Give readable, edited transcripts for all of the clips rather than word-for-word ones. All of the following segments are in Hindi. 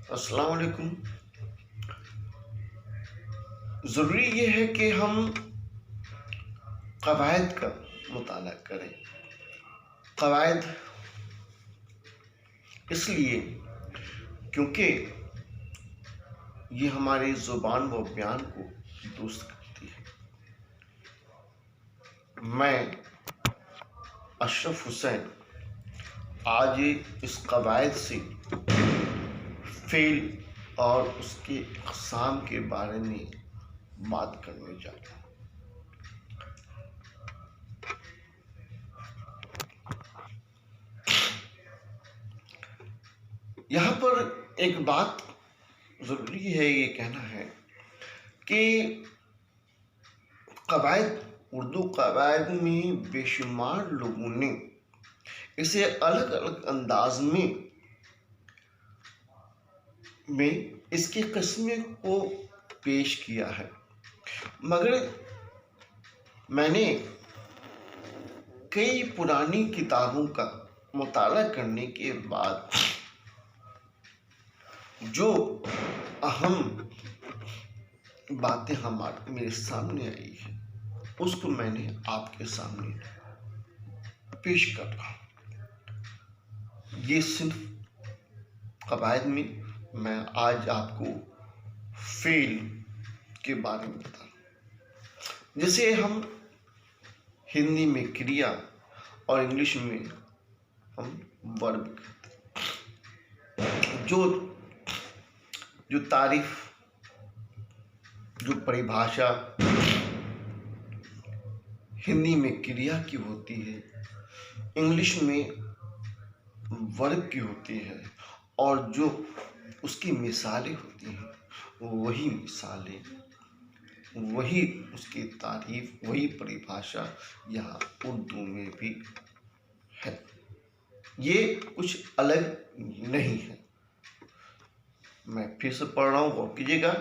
अस्सलाम वालेकुम। ज़रूरी ये है कि हम क़वायद का मुताला करें। क़वायद इसलिए क्योंकि ये हमारी ज़ुबान व बयान को दुरुस्त करती है। मैं अशरफ हुसैन आज इस क़वायद से फ़ेल और उसके अक़साम के बारे में बात करने जा रहा हूँ। यहाँ पर एक बात ज़रूरी है ये कहना है कि क़वायद उर्दू क़वायद में बेशुमार लोगों ने इसे अलग अलग अंदाज में इसकी किस्में को पेश किया है, मगर मैंने कई पुरानी किताबों का मुताला करने के बाद जो अहम बातें मेरे सामने आई है उसको मैंने आपके सामने पेश कर रहा हूँ। ये सिर्फ क़वायद में मैं आज आपको फ़ेल के बारे में बता रहा हूँ। जैसे हम हिंदी में क्रिया और इंग्लिश में हम वर्ब कहते हैं। जो तारीफ, जो परिभाषा हिंदी में क्रिया की होती है, इंग्लिश में वर्ब की होती है, और जो उसकी मिसालें होती हैं वही मिसालें, वही उसकी तारीफ, वही परिभाषा यहाँ उर्दू में भी है। ये कुछ अलग नहीं है। मैं फिर से पढ़ रहा हूँ, गौर कीजिएगा।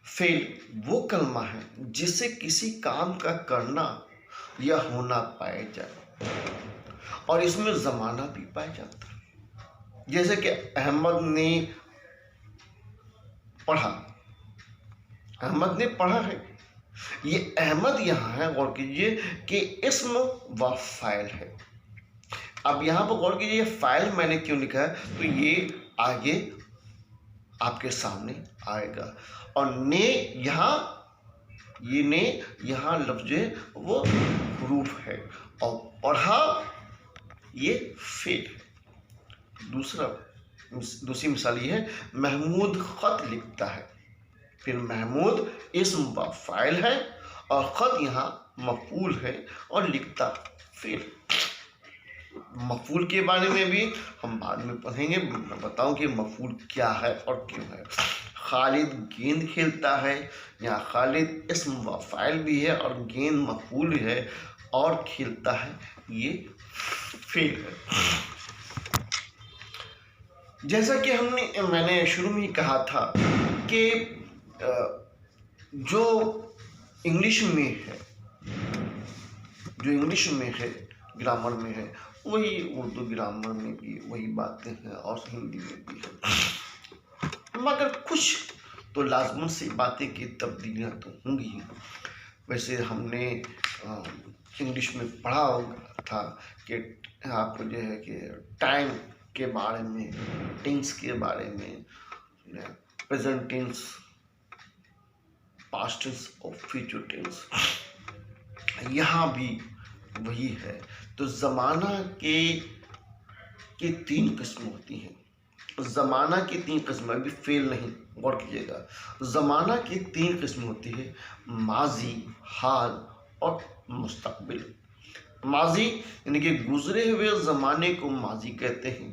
फ़ेल वो कलमा है जिससे किसी काम का करना या होना पाया जाए और इसमें ज़माना भी पाया जाता है। जैसे कि अहमद ने पढ़ा, अहमद ने पढ़ा है। ये अहमद यहाँ है, गौर कीजिए कि इस्म व फ़ाइल है। अब यहाँ पर गौर कीजिए, फ़ाइल मैंने क्यों लिखा है, तो ये आगे आपके सामने आएगा। और ने यहाँ लफ्ज़ वो हरूफ है, और पढ़ा ये फ़ेल है। दूसरी मिसाल ये है, महमूद ख़त लिखता है। फिर महमूद इस्म व फ़ाइल है और ख़त यहाँ मफ़ूल है और लिखता फ़ेल। मफ़ूल के बारे में भी हम बाद में पढ़ेंगे। मैं बताऊं कि मफ़ूल क्या है और क्यों है। खालिद गेंद खेलता है, यहाँ खालिद इस्म व फ़ाइल भी है और गेंद मफ़ूल है और खेलता है ये फ़ेल है। जैसा कि मैंने शुरू में ही कहा था कि जो इंग्लिश में है, ग्रामर में है, वही उर्दू ग्रामर में भी वही बातें हैं और हिंदी में भी है, मगर कुछ तो लाजमन सी बातें की तब्दीलियाँ तो होंगी ही। वैसे हमने इंग्लिश में पढ़ा था कि आपको जो है कि टाइम के बारे में, टेंस के बारे में, प्रेजेंट टेंस, पास्ट टेंस और फ्यूचर टेंस, यहाँ भी वही है। तो ज़माना के तीन किस्म होती हैं। ज़माना की तीन किस्म, अभी फ़ेल नहीं, गौर कीजिएगा। ज़माना की तीन किस्म होती है, माजी, हाल और मुस्तकबिल। माजी यानी कि गुजरे हुए ज़माने को माजी कहते हैं,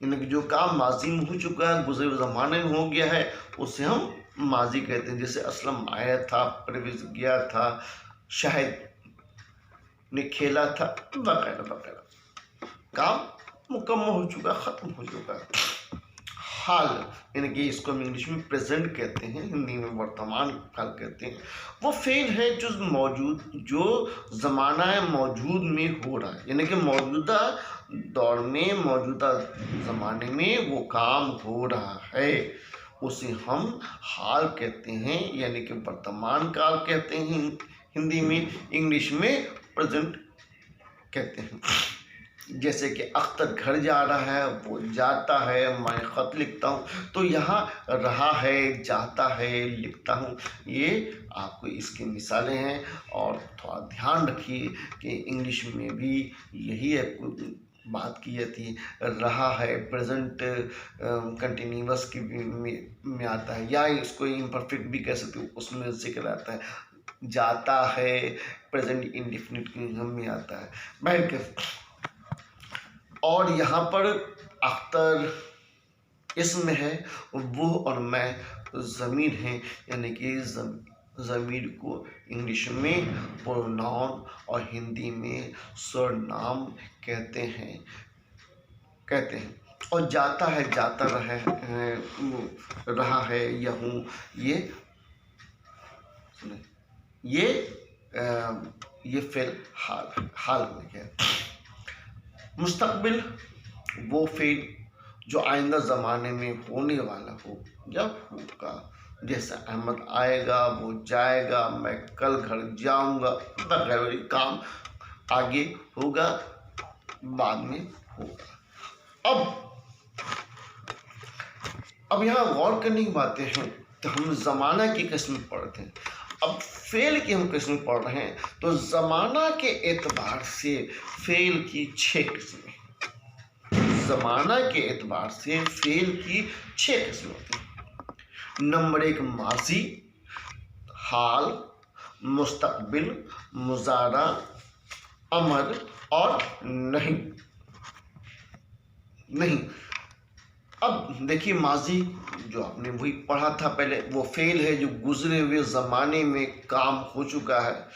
यानी कि जो काम माजी में हो चुका है, गुजरे हुए ज़माने में हो गया है, उसे हम माजी कहते हैं। जैसे असलम आया था, परवेज़ गया था, शाहिद ने खेला था, वगैरह वगैरह। काम मुकम्मल हो चुका, ख़त्म हो चुका। हाल, यानी कि इसको हम इंग्लिश में प्रेजेंट कहते हैं, हिंदी में वर्तमान काल कहते हैं, वो फेल है जो ज़माना मौजूद में हो रहा है, यानी कि मौजूदा दौर में, मौजूदा ज़माने में वो काम हो रहा है, उसे हम हाल कहते हैं, यानी कि वर्तमान काल कहते हैं हिंदी में, इंग्लिश में प्रेजेंट कहते हैं। जैसे कि अख्तर घर जा रहा है, वो जाता है, मैं ख़त लिखता हूँ, तो यहाँ रहा है, जाता है, लिखता हूँ, ये आपको इसकी मिसालें हैं। और थोड़ा ध्यान रखिए कि इंग्लिश में भी यही बात की जाती है, रहा है प्रेजेंट कंटिन्यूअस की में आता है, या इसको इम्परफेक्ट भी कह सकते हो, उसमें जिक्र आता है, जाता है प्रेजेंट इंडेफिनिट में आता है। बहरकैफ, और यहाँ पर अख्तर इसम है, वो और मैं ज़मीर हैं, यानी कि ज़मीर को इंग्लिश में प्रोनाउन और हिंदी में सरनाम कहते हैं। और जाता है, जाता रहा है या हूँ, ये फेल हाल में है। मुस्तकबिल वो फेल जो आइंदा ज़माने में होने वाला हो या होगा, जैसे अहमद आएगा, वो जाएगा, मैं कल घर जाऊंगा वगैरह, काम आगे होगा, बाद में होगा। अब यहाँ गौर करने की बातें हैं, तो हम ज़माना की किस्म पढ़ते हैं, अब फेल की हम किस्म पढ़ रहे हैं, तो ज़माना के एतबार से फेल की 6 किस्में, ज़माना के एतबार से फेल की 6 किस्में होती हैं। नंबर 1 माजी, हाल, मुस्तकबिल, मुजारा, अमर और नहीं। अब देखिए, माजी जो आपने वही पढ़ा था पहले, वो फेल है जो गुजरे हुए ज़माने में काम हो चुका है,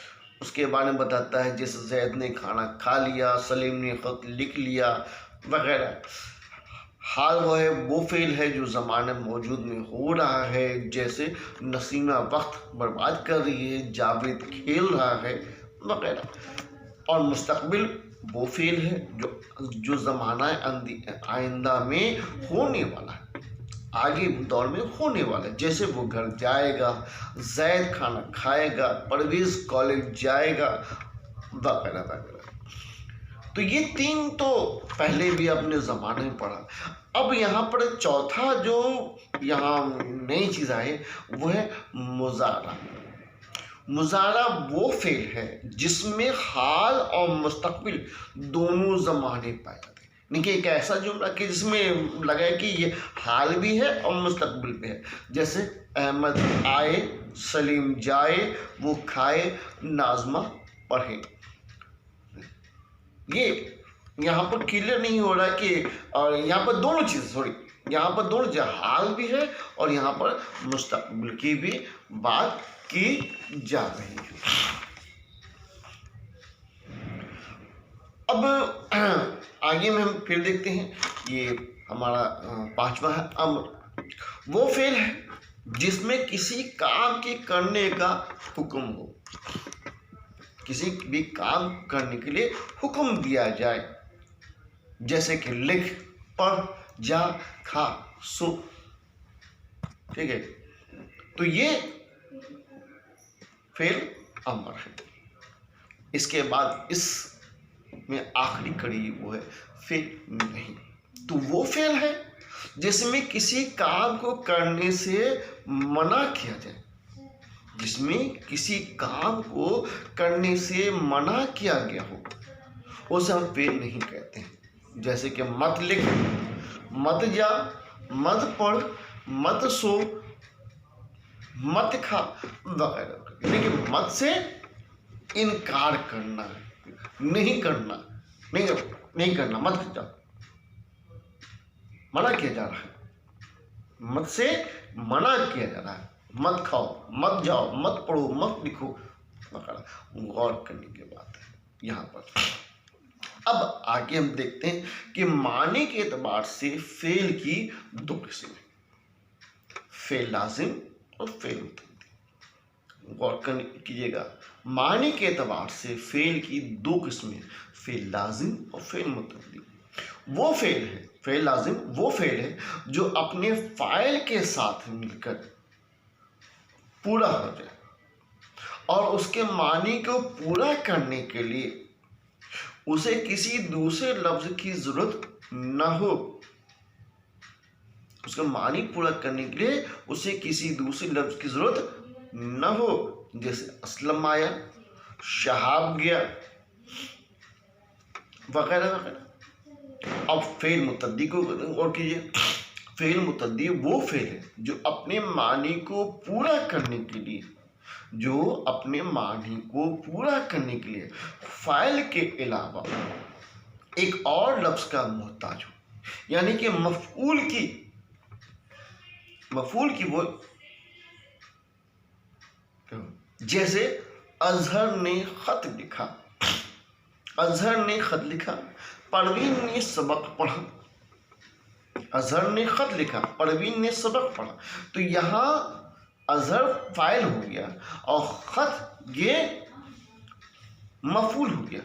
उसके बारे में बताता है, जैसे जैद ने खाना खा लिया, सलीम ने ख़त लिख लिया वगैरह। हाल वो फेल है जो ज़माने मौजूद में हो रहा है, जैसे नसीमा वक्त बर्बाद कर रही है, जावेद खेल रहा है वगैरह। और मुस्तकबिल वो फेल है जो ज़माना आइंदा में होने वाला है, आगे दौर में होने वाला है, जैसे वो घर जाएगा, जैद खाना खाएगा, परवेज़ कॉलेज जाएगा वगैरह वगैरह। तो ये 3 तो पहले भी अपने ज़माने में पढ़ा। अब यहाँ पर चौथा जो यहाँ नई चीज़ आई वो है मुजारा। मुजारा वो फेल है जिसमें हाल और मुस्तकबिल दोनों ज़माने पाए जाते हैं, यानी कि एक ऐसा जुमला कि जिसमें लगे कि ये हाल भी है और मुस्तकबिल भी है, जैसे अहमद आए, सलीम जाए, वो खाए, नाज़मा पढ़े। ये यहाँ पर क्लियर नहीं हो रहा कि, और यहाँ पर दोनों चीज़, यहाँ पर दोनों चीज़, हाल भी है और यहाँ पर मुस्तकबिल की भी बात की जा रही है। अब आगे में हम फिर देखते हैं, ये हमारा 5वां है अम्र। वो फेल है जिसमें किसी काम के करने का हुक्म हो, किसी भी काम करने के लिए हुक्म दिया जाए, जैसे कि लिख, पढ़, जा, खा, सो। ठीक है, तो ये फेल अमर है। इसके बाद इसमें आखिरी कड़ी वो है फेल नहीं। तो वो फेल है जिसमें किसी काम को करने से मना किया जाए, जिसमें किसी काम को करने से मना किया गया हो, उसे हम फेल नहीं कहते हैं। जैसे कि मत लिख, मत जा, मत पढ़, मत सो, मत खा वगैरह। लेकिन मत से इनकार करना, नहीं करना, नहीं करना, मत जाओ, मना किया जा रहा है, मत से मना किया जा रहा है, मत खाओ, मत जाओ, मत पढ़ो, मत लिखो वगैरह। गौर करने की बात है यहाँ पर। अब आगे हम देखते हैं कि मानी के एतबार से फेल की दो किस्में, फेल लाजिम और फेल मुतअद्दी। गौर कीजिएगा, मानी के एतबार से फेल की दो किस्में, फेल लाजिम और फेल मुतअद्दी। वो फेल है, फेल लाजिम वो फेल है जो अपने फाइल के साथ मिलकर पूरा हो जाए और उसके मानी को पूरा करने के लिए उसे किसी दूसरे लफ्ज की जरूरत न हो। उसका मानी पूरा करने के लिए उसे किसी दूसरे लफ्ज की जरूरत न हो, जैसे असलम आया, शहाब गया, वगैरह वगैरह। अब फेल मुतअद्दी को और कीजिए, फेल मुतअद्दी वो फेल है जो अपने मानी को पूरा करने के लिए, जो अपने मानी को पूरा करने के लिए फाइल के अलावा एक और लफ्ज का मोहताज हो, यानी कि मफऊल की वो, जैसे अजहर ने खत लिखा, अजहर ने खत लिखा, परवीन ने सबक पढ़ा, अजहर ने खत लिखा, परवीन ने सबक पढ़ा। तो यहाँ अजहर फाइल हो गया और खत ये मफूल हो गया।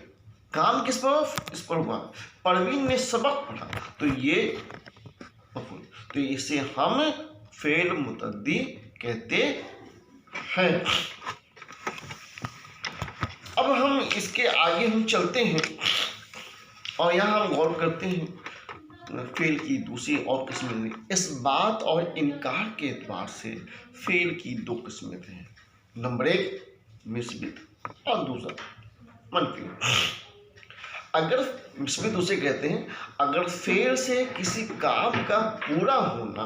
काम किस पर, इस पर हुआ, परवीन ने सबक पढ़ा, तो ये मफूल, तो इसे हम फेल मुतअद्दी कहते हैं। अब हम इसके आगे हम चलते हैं और यहाँ हम गौर करते हैं फेल की दूसरी और किस्में। इस बात और इनकार के एतबार से फेल की दो किस्में हैं, नंबर एक मिस्बित और दूसरा मनफी। अगर मिस्बित उसे कहते हैं अगर फेल से किसी काम का पूरा होना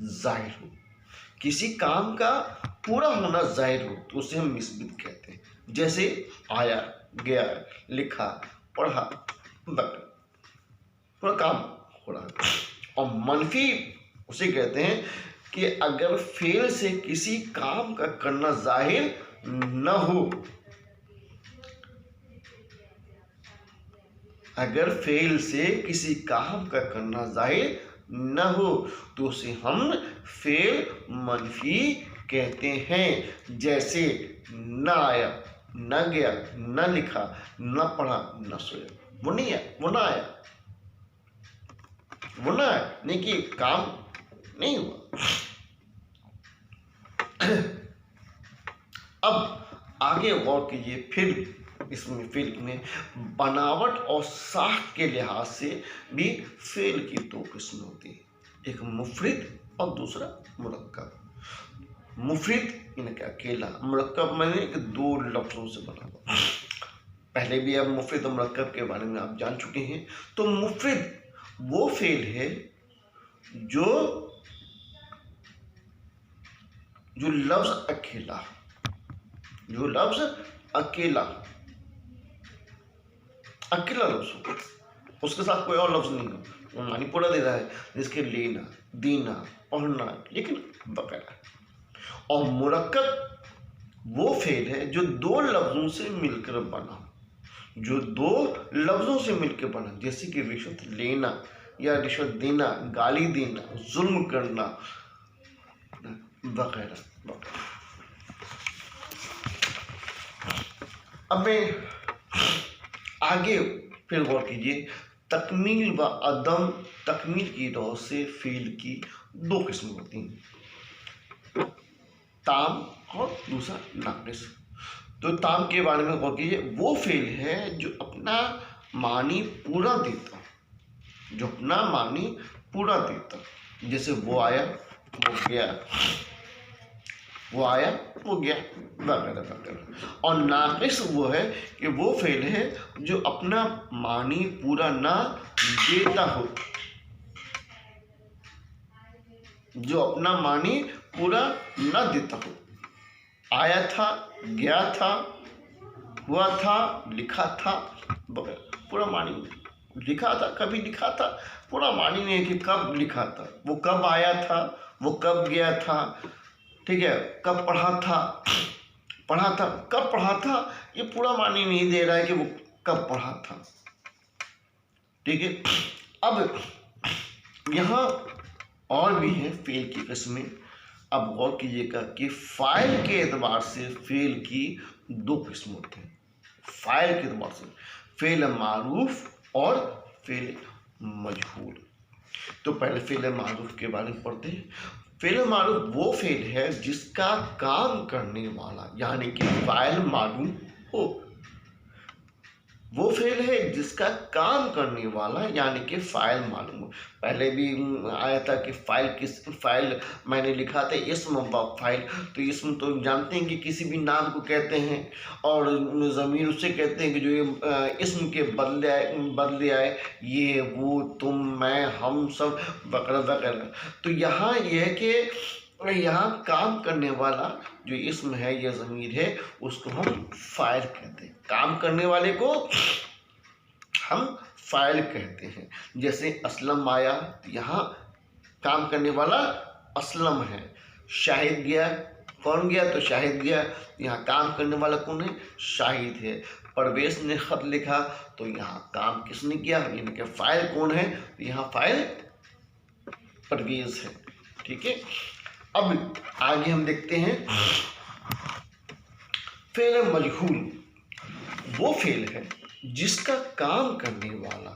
जाहिर हो, किसी काम का पूरा होना जाहिर हो तो उसे हम मिस्बित कहते हैं, जैसे आया, गया, लिखा, पढ़ा, पूरा काम हो रहा है। और मनफी उसे कहते हैं कि अगर फेल से किसी काम का करना जाहिर न हो, अगर फेल से किसी काम का करना जाहिर न हो तो उसे हम फेल मनफी कहते हैं, जैसे न आया, न गया, न लिखा, न पढ़ा, न सोया। वो नहीं है, वो ना आया, वो ना आया, नहीं कि काम नहीं हुआ। अब आगे गौर कीजिए, फिर इसमें फेल में बनावट और साख के लिहाज से भी फेल की दो किस्में होती है, एक मुफरिद और दूसरा मुरक्कब। मुफरिद इनका अकेला, मुरक्कब माने कि दो लफ्जों से बना हुआ। पहले भी अब मुफरिद और मुरक्कब के बारे में आप जान चुके हैं। तो मुफरिद वो फेल है जो लफ्ज अकेला, जो लफ्ज अकेला लफ्ज हो, उसके साथ कोई और लफ्ज नहीं हो, वो मानी पूरा दे रहा है, जिसके लेना, देना, पढ़ना, लेकिन वगैरह। और मुरक्कब वो फेल है जो दो लफ्जों से मिलकर बना, जो दो लफ्जों से मिलकर बना, जैसे कि रिश्वत लेना या रिश्वत देना, गाली देना, जुल्म करना, वगैरह वगैरह। अब मैं आगे फिर गौर कीजिए, तकमील व अदम तकमील की दौर से फेल की दो किस्में होती हैं, ताम और दूसरा नाक़िस। तो ताम के बारे में गौर कीजिए, वो फेल है जो अपना मानी पूरा देता, जो अपना मानी पूरा देता, जैसे वो आया, वो गया, वो आया, वो गया, वगैरह वगैरह। और नाक़िस वो है कि वो फेल है जो अपना मानी पूरा ना देता हो, जो अपना मानी पूरा ना देता हो। आया था, गया था, हुआ था, लिखा था, वगैरह, पूरा मानी लिखा था, कभी लिखा था, पूरा मानी नहीं है कि कब लिखा था, वो कब आया था, वो कब गया था, ठीक है, कब पढ़ा था, कब पढ़ा था, ये पूरा मानी नहीं दे रहा है कि वो कब पढ़ा था। ठीक है। अब यहाँ और भी है फेल की किस्में। अब गौर कीजिएगा कि फाइल के एतबार से फेल की दो किस्म होते हैं। फाइल के एतबार से फेल मारूफ और फेल मजहूल। तो पहले फेल मारूफ के बारे में पढ़ते हैं। फेल मारूफ वो फेल है जिसका काम करने वाला यानी कि फाइल मालूम हो। वो फेल है जिसका काम करने वाला यानी कि फाइल मालूम हो। पहले भी आया था कि फाइल मैंने लिखा था इसम फाइल। तो इसम तो जानते हैं कि किसी भी नाम को कहते हैं, और ज़मीर उसे कहते हैं कि जो ये इसम के बदले आए, ये वो तुम मैं हम सब वगैरह वगैरह। तो यहाँ यह है कि यहाँ काम करने वाला जो इसम है या ज़मीर है उसको हम फाइल कहते हैं। काम करने वाले को हम फाइल कहते हैं। जैसे असलम आया, यहाँ काम करने वाला असलम है। शाहिद गया, कौन गया? तो शाहिद गया। यहाँ काम करने वाला कौन है? शाहिद है। परवेश ने खत लिखा, तो यहाँ काम किसने किया? यानी कि फाइल कौन है? तो यहाँ फाइल परवेश है। ठीक है। अब आगे हम देखते हैं फेल मजहूल। वो फेल है जिसका काम करने वाला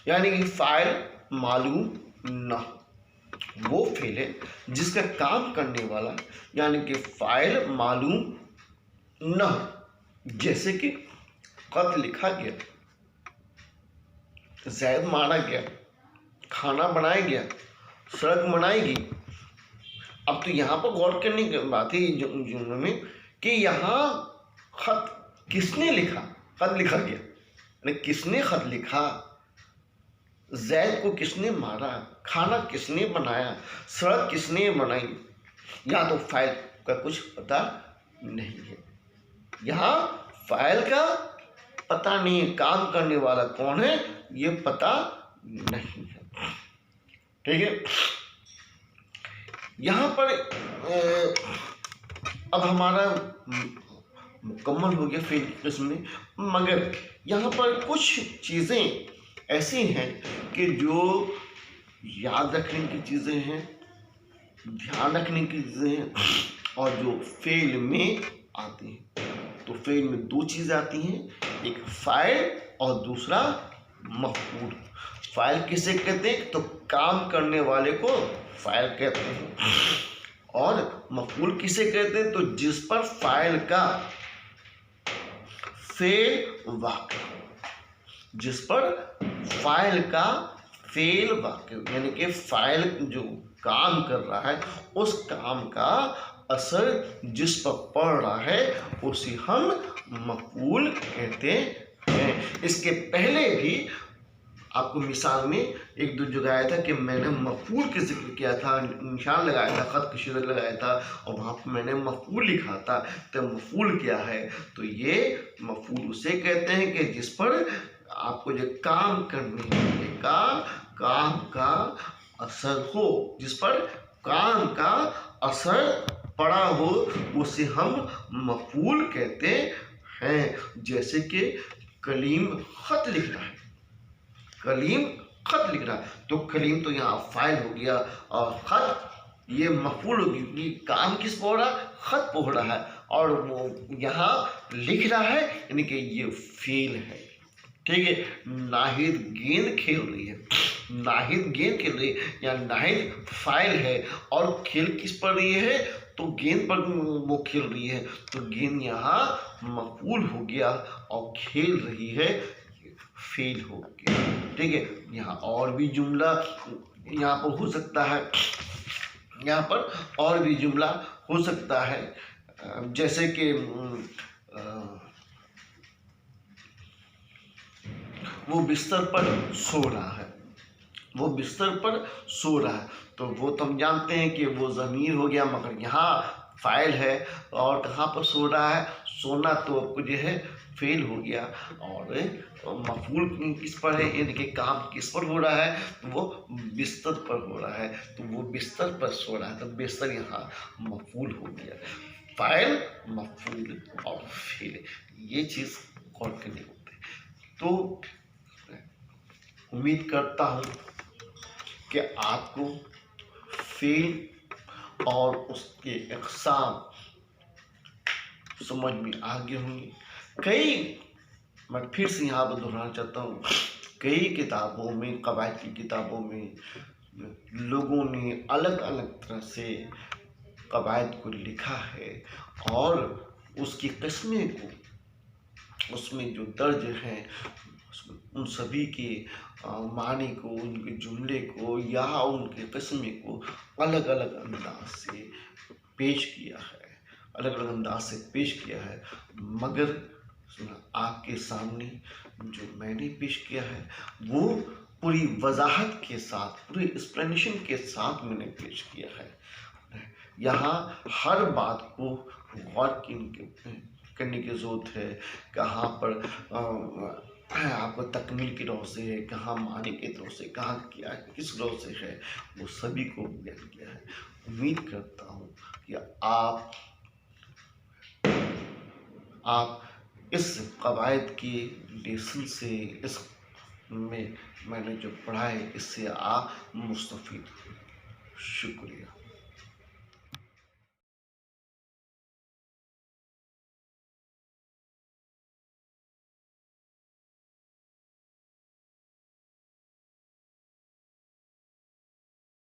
यानी कि फाइल मालूम न हो। वो फेल है जिसका काम करने वाला यानी कि फाइल मालूम न हो। जैसे कि खत लिखा गया, जैद मारा गया, खाना बनाया गया, सड़क बनाई गई। अब तो यहाँ पर गौर करने की बात है जुम्ले में कि यहाँ खत किसने लिखा? खत लिखा गया, यानी किसने खत लिखा, जैद को किसने मारा, खाना किसने बनाया, सड़क किसने बनाई। यहाँ तो फाइल का कुछ पता नहीं है। यहाँ फाइल का पता नहीं है, काम करने वाला कौन है ये पता नहीं है। ठीक है। यहाँ पर अब हमारा मुकम्मल हो गया फेल की किस्म में, मगर यहाँ पर कुछ चीज़ें ऐसी हैं कि जो याद रखने की चीज़ें हैं, ध्यान रखने की चीज़ें हैं, और जो फेल में आती हैं। तो फेल में दो चीज़ें आती हैं, एक फाइल और दूसरा मफऊल। फाइल किसे कहते हैं? तो काम करने वाले को फाइल कहते हैं। और मफऊल किसे कहते हैं? तो जिस पर फाइल का फेल वाक़, जिस पर फाइल का फेल वाक़ यानी कि फाइल जो काम कर रहा है उस काम का असर जिस पर पड़ रहा है उसे हम मफऊल कहते हैं। इसके पहले भी आपको मिसाल में एक दो जगह आया था कि मैंने मफऊल का जिक्र किया था, निशान लगाया था, ख़त की सूरत लगाया था, और वहाँ पर मैंने मफऊल लिखा था। तो मफऊल क्या है? तो ये मफऊल उसे कहते हैं कि जिस पर आपको जो काम करने वाले का काम का असर हो, जिस पर काम का असर पड़ा हो उसे हम मफऊल कहते हैं। जैसे कि कलीम खत लिख रहा है, कलीम खत लिख रहा है, तो कलीम तो यहाँ फाइल हो गया और खत ये मफऊल हो गई। काम किस पर हो रहा है? खत पर हो रहा है, और वो यहाँ लिख रहा है यानी कि ये फेल है। ठीक है। नाहिद गेंद खेल रही है, नाहिद गेंद खेल रही है या नाहिद फाइल है, और खेल किस पर रही है? तो गेंद पर वो खेल रही है, तो गेंद यहाँ मफऊल हो गया और खेल रही है फेल हो गया। ठीक है। यहाँ और भी जुमला यहाँ पर हो सकता है, यहाँ पर और भी जुमला हो सकता है। जैसे कि वो बिस्तर पर सो रहा है, वो बिस्तर पर सो रहा है, तो वो तो हम जानते हैं कि वो ज़मीर हो गया, मगर यहाँ फाइल है और कहाँ पर सो रहा है? सोना तो आपको जो है फेल हो गया। और मफऊल किस पर है? यानी कि काम किस पर हो रहा है? वो बिस्तर पर हो रहा है, तो वो बिस्तर पर सो रहा है, तो बिस्तर यहाँ मफऊल हो गया। फाइल, मफऊल और फेल, ये चीज़ गौर करनी होती है। तो उम्मीद करता हूँ कि आपको फेल और उसके एग्जाम समझ में आ गए होंगे। मैं फिर से यहाँ पर दोहराना चाहता हूँ, कई किताबों में, कवायद की किताबों में लोगों ने अलग अलग तरह से कवायद को लिखा है और उसकी किस्में को, उसमें जो दर्ज हैं उन सभी के मानी को, उनके जुमले को या उनके किस्में को अलग अलग अंदाज से पेश किया है, अलग अलग अंदाज से पेश किया है। मगर आपके सामने जो मैंने पेश किया है वो पूरी वजाहत के साथ, पूरी एक्सप्लेनेशन के साथ मैंने पेश किया है। यहाँ हर बात को गौर करने की ज़रूरत है, कहाँ पर आपको तकमील की रौं से है, कहाँ मानी की रौं से, कहाँ क्या किस रौं से है, वो सभी को बयान किया है। उम्मीद करता हूँ कि आप इस कवायद के लेसन से, इस में मैंने जो पढ़ा है, इससे आप मुस्तफ़ीद। शुक्रिया।